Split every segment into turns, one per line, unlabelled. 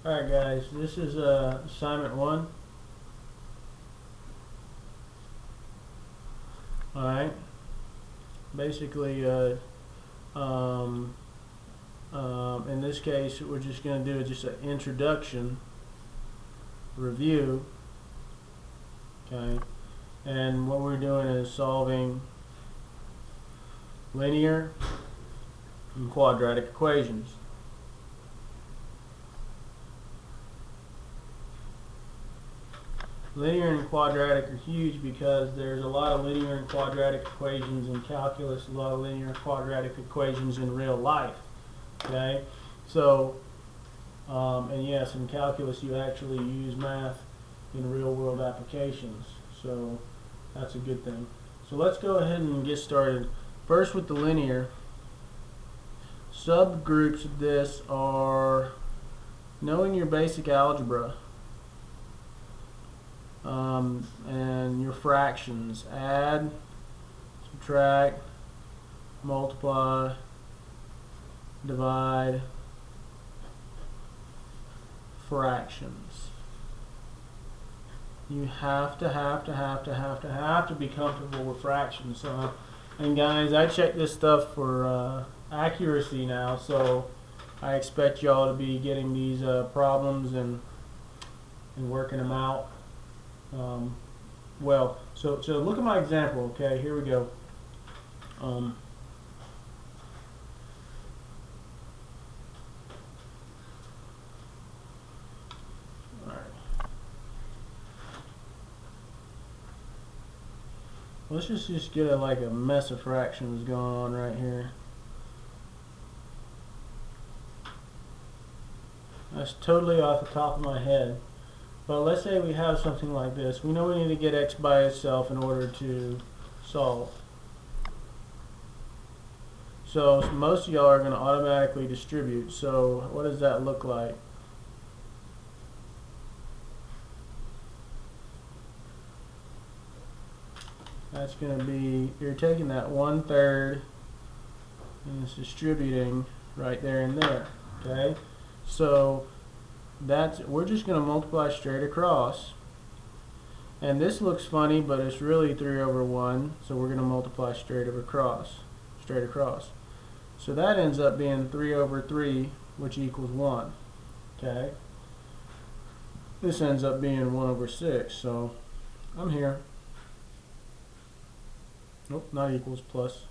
Alright guys, this is assignment 1. Alright, basically in this case we're just going to do just an introduction review, okay, and what we're doing is solving linear and quadratic equations. Linear and quadratic are huge because there's a lot of linear and quadratic equations in calculus, a lot of linear and quadratic equations in real life. Okay, so and yes, in calculus you actually use math in real world applications, so that's a good thing. So let's go ahead and get started. First with the linear. Subgroups of this are knowing your basic algebra. And your fractions, add, subtract, multiply, divide, fractions. You have to be comfortable with fractions. And guys, I check this stuff for accuracy now, so I expect y'all to be getting these problems and working them out. Well, so look at my example. Okay, here we go. Alright. Let's just get like a mess of fractions going on right here. That's totally off the top of my head. But let's say we have something like this. We know we need to get x by itself in order to solve. So most of y'all are going to automatically distribute. So what does that look like? That's going to be, you're taking that 1/3 and it's distributing right there and there. Okay? So we're just going to multiply straight across, and this looks funny, but it's really 3/1, so we're going to multiply straight across. So that ends up being 3/3, which equals 1. Okay, this ends up being 1/6, so I'm here. Nope, not equals, plus.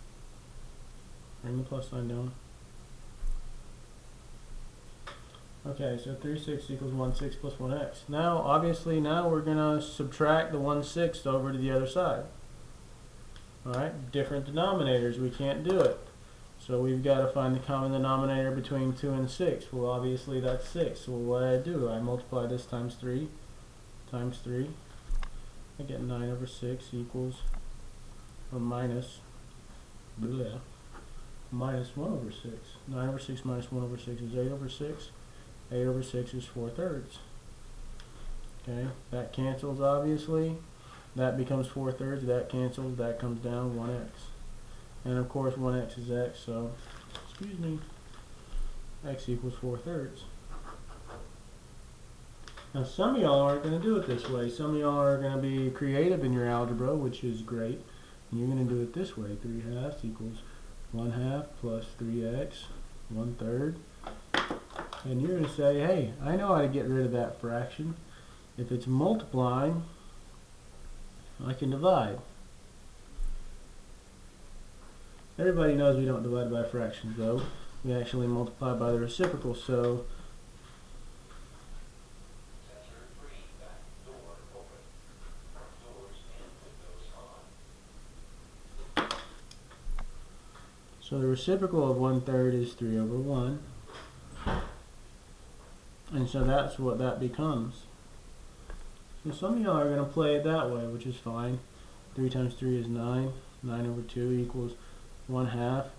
Bring the plus sign down. Okay, so 3/6 equals 1/6 plus 1x. Now, obviously, we're going to subtract the 1/6 over to the other side. Alright, different denominators, we can't do it. So we've got to find the common denominator between 2 and 6. Well, obviously that's 6. So what do? I multiply this times 3. I get 9/6 equals, or minus 1/6. 9/6 minus 1/6 is 8/6. 8/6 is 4/3. Okay, that cancels obviously. That becomes 4/3. That cancels. That comes down 1x. And of course 1x is x, so, excuse me, x equals 4/3. Now some of y'all aren't going to do it this way. Some of y'all are going to be creative in your algebra, which is great. And you're going to do it this way. 3/2 equals 1/2 plus 3x 1/3. And you're going to say, hey, I know how to get rid of that fraction. If it's multiplying, I can divide. Everybody knows we don't divide by fractions, though. We actually multiply by the reciprocal, so the reciprocal of 1/3 is 3/1. And so that's what that becomes. So some of y'all are going to play it that way, which is fine. 3 times 3 is 9. 9/2 equals 1/2.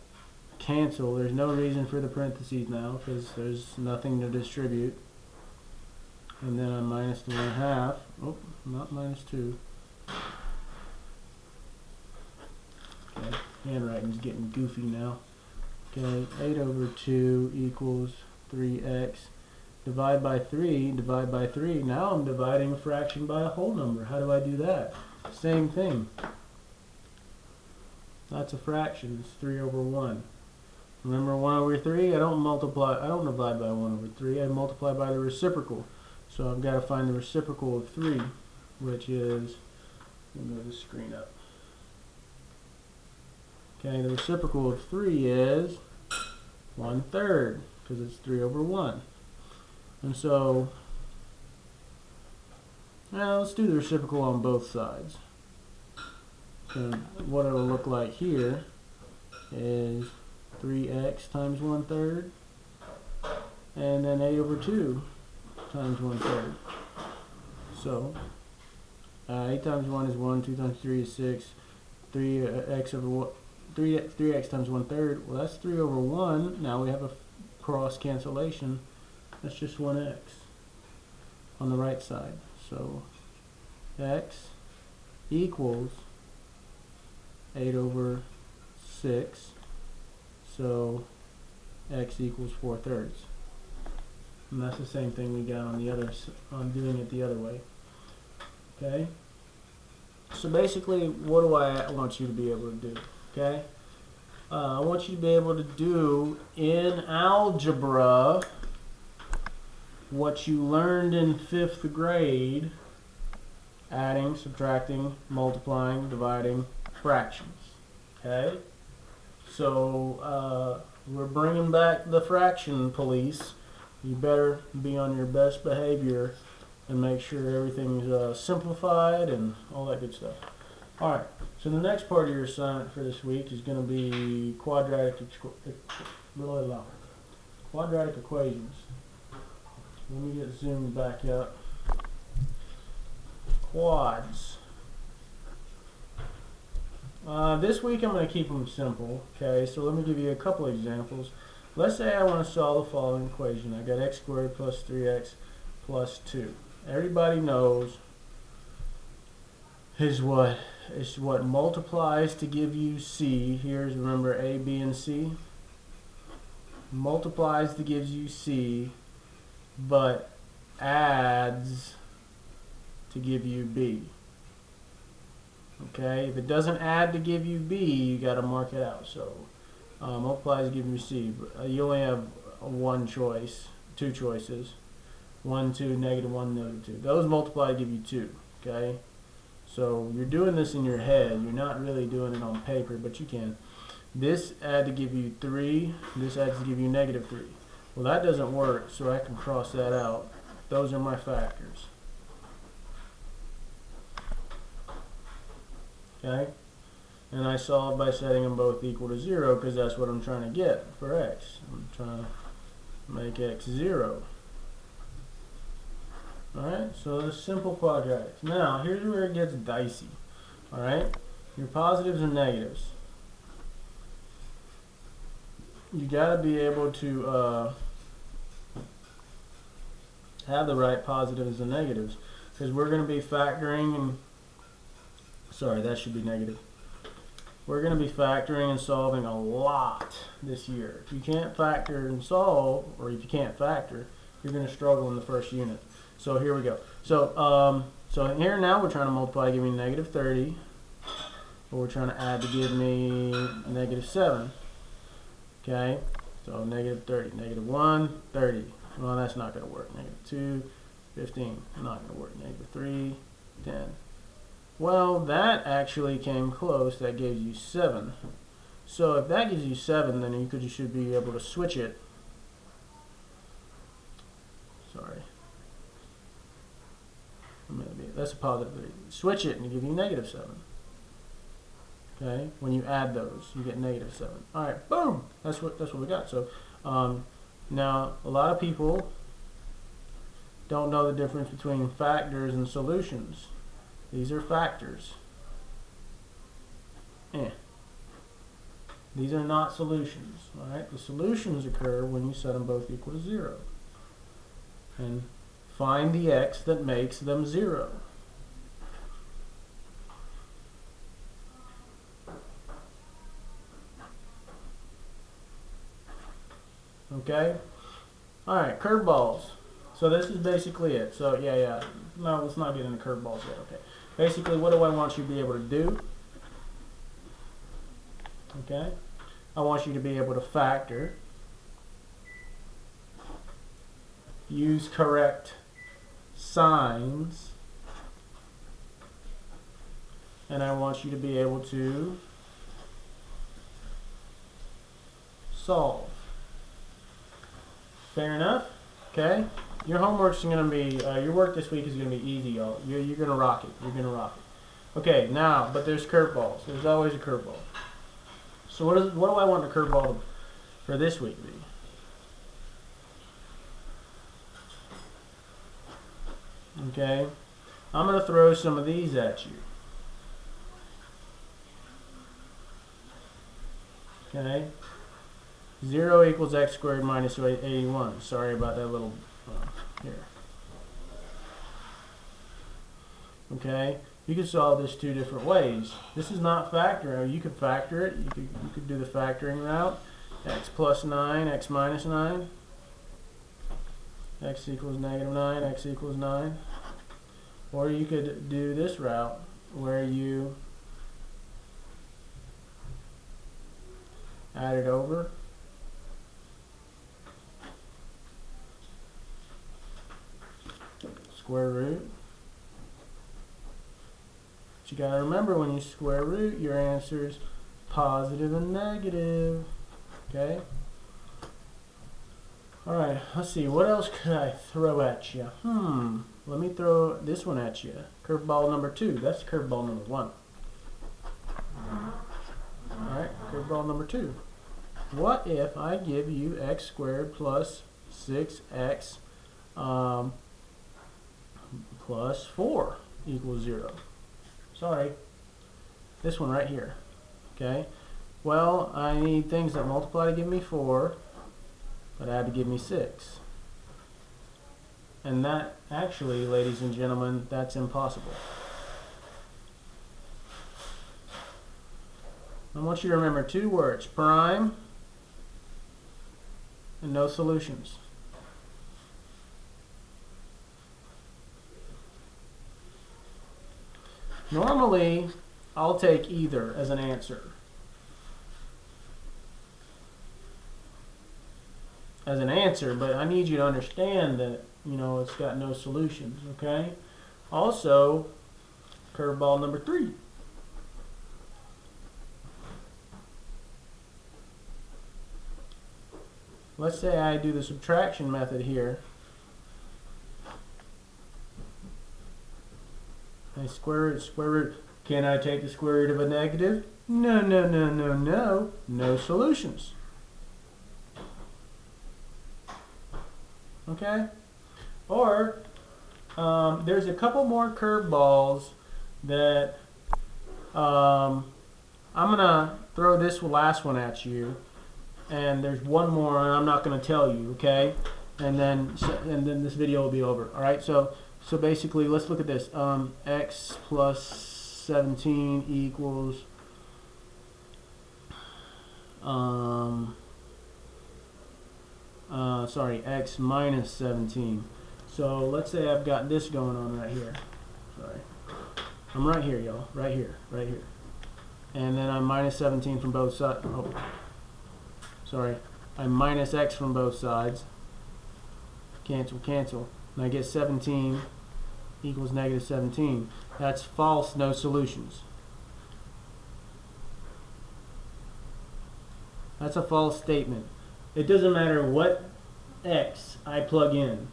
Cancel. There's no reason for the parentheses now because there's nothing to distribute. And then I minus the 1/2. Oh, not minus 2. Okay, handwriting's getting goofy now. Okay, 8/2 equals 3x. divide by 3, divide by 3. Now I'm dividing a fraction by a whole number. How do I do that? Same thing. That's a fraction. It's 3 over 1. Remember 1 over 3? I don't divide by 1 over 3. I multiply by the reciprocal. So I've got to find the reciprocal of 3, which is, let me move the screen up. Okay, the reciprocal of 3 is 1/3, because it's 3 over 1. And so, now let's do the reciprocal on both sides. So what it'll look like here is 3x times 1/3, and then a over 2 times 1/3. So 8 times 1 is 1, 2 times 3 is 6, 3x over 1, 3x times 1/3. Well, that's 3 over 1. Now we have a cross cancellation. That's just 1x on the right side. So x equals 8 over 6. So x equals 4/3. And that's the same thing we got on the other, on doing it the other way. Okay? So basically, what do I want you to be able to do? Okay? I want you to be able to do in algebra what you learned in 5th grade, adding, subtracting, multiplying, dividing fractions. Okay? So we're bringing back the fraction police. You better be on your best behavior and make sure everything's simplified and all that good stuff. Alright, so the next part of your assignment for this week is going to be quadratic equations. Let me get zoomed back up. Quads. This week I'm going to keep them simple. Okay, so let me give you a couple examples. Let's say I want to solve the following equation. I got x squared plus 3x plus 2. Everybody knows is what multiplies to give you c. Here's, remember, a, b, and c. Multiplies to gives you c, but adds to give you b. Okay, if it doesn't add to give you b, you got to mark it out. So multiplies to give you c. You only have one choice, two choices. 1, 2, negative 1, negative 2. Those multiply to give you 2. Okay, so you're doing this in your head. You're not really doing it on paper, but you can. This add to give you 3. This adds to give you negative 3. Well, that doesn't work, so I can cross that out. Those are my factors. Okay, and I solve by setting them both equal to 0 because that's what I'm trying to get for x. I'm trying to make x 0. Alright, so the simple quadratics. Now, here's where it gets dicey. Alright, your positives and negatives. You got to be able to have the right positives and negatives, because we're going to be factoring and, sorry, that should be negative. We're going to be factoring and solving a lot this year. If you can't factor and solve, or if you can't factor, you're going to struggle in the first unit. So here we go. So so here now we're trying to multiply to give me negative 30, or we're trying to add to give me negative 7. Okay, so negative 30, negative 1, 30. Well, that's not going to work. Negative 2, 15, not going to work. Negative 3, 10. Well, that actually came close. That gave you 7. So if that gives you 7, then you should be able to switch it. Sorry. That's a positive 3. Switch it and you give you negative 7. Okay, when you add those, you get negative 7. All right, boom. That's what we got. So now a lot of people don't know the difference between factors and solutions. These are factors. These are not solutions. All right, the solutions occur when you set them both equal to 0. And find the x that makes them 0. Okay? Alright, curveballs. So this is basically it. So yeah. No, let's not get into curveballs yet. Okay. Basically, what do I want you to be able to do? Okay. I want you to be able to factor, use correct signs, and I want you to be able to solve. Fair enough? Okay? Your homework's going to be, your work this week is going to be easy, y'all. You're going to rock it. You're going to rock it. Okay, now, but there's curveballs. There's always a curveball. So what do I want the curveball for this week to be? Okay? I'm going to throw some of these at you. Okay? 0 equals x squared minus 81. Sorry about that little here. Okay? You can solve this two different ways. This is not factoring. You could factor it. You could do the factoring route. X plus 9, x minus 9. X equals negative 9, x equals 9. Or you could do this route where you add it over. Square root. But you gotta remember, when you square root, your answer is positive and negative. Okay? Alright, let's see, what else could I throw at you? Let me throw this one at you. Curveball number 2. That's curveball number 1. Alright, curveball number 2. What if I give you x squared plus 6x plus 4 equals 0? Sorry, this one right here. Okay, well, I need things that multiply to give me 4, but add to give me 6. And that, actually, ladies and gentlemen, that's impossible. I want you to remember 2 words: prime and no solutions. Normally, I'll take either as an answer. But I need you to understand that, you know, it's got no solutions, okay? Also, curveball number 3. Let's say I do the subtraction method here. I square root. Can I take the square root of a negative? No. No solutions. Okay? Or, there's a couple more curveballs that I'm going to throw this last one at you. And there's one more, and I'm not going to tell you, okay? And then this video will be over. All right? So basically, let's look at this. X plus 17 equals x minus 17. So let's say I've got this going on right here. Sorry, I'm right here, y'all. Right here. And then I'm minus 17 from both sides. Oh, sorry. I'm minus x from both sides. Cancel. And I get 17 equals negative 17. That's false, no solutions. That's a false statement. It doesn't matter what x I plug in.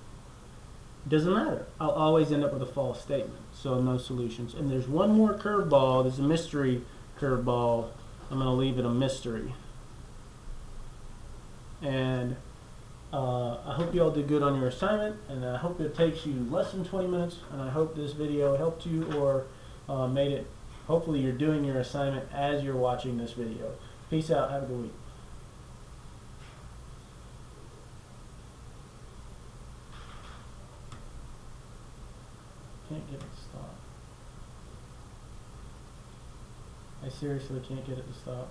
It doesn't matter. I'll always end up with a false statement. So no solutions. And there's one more curveball. There's a mystery curveball. I'm going to leave it a mystery. And I hope you all did good on your assignment, and I hope it takes you less than 20 minutes, and I hope this video helped you or made it. Hopefully you're doing your assignment as you're watching this video. Peace out. Have a good week. Can't get it to stop. I seriously can't get it to stop.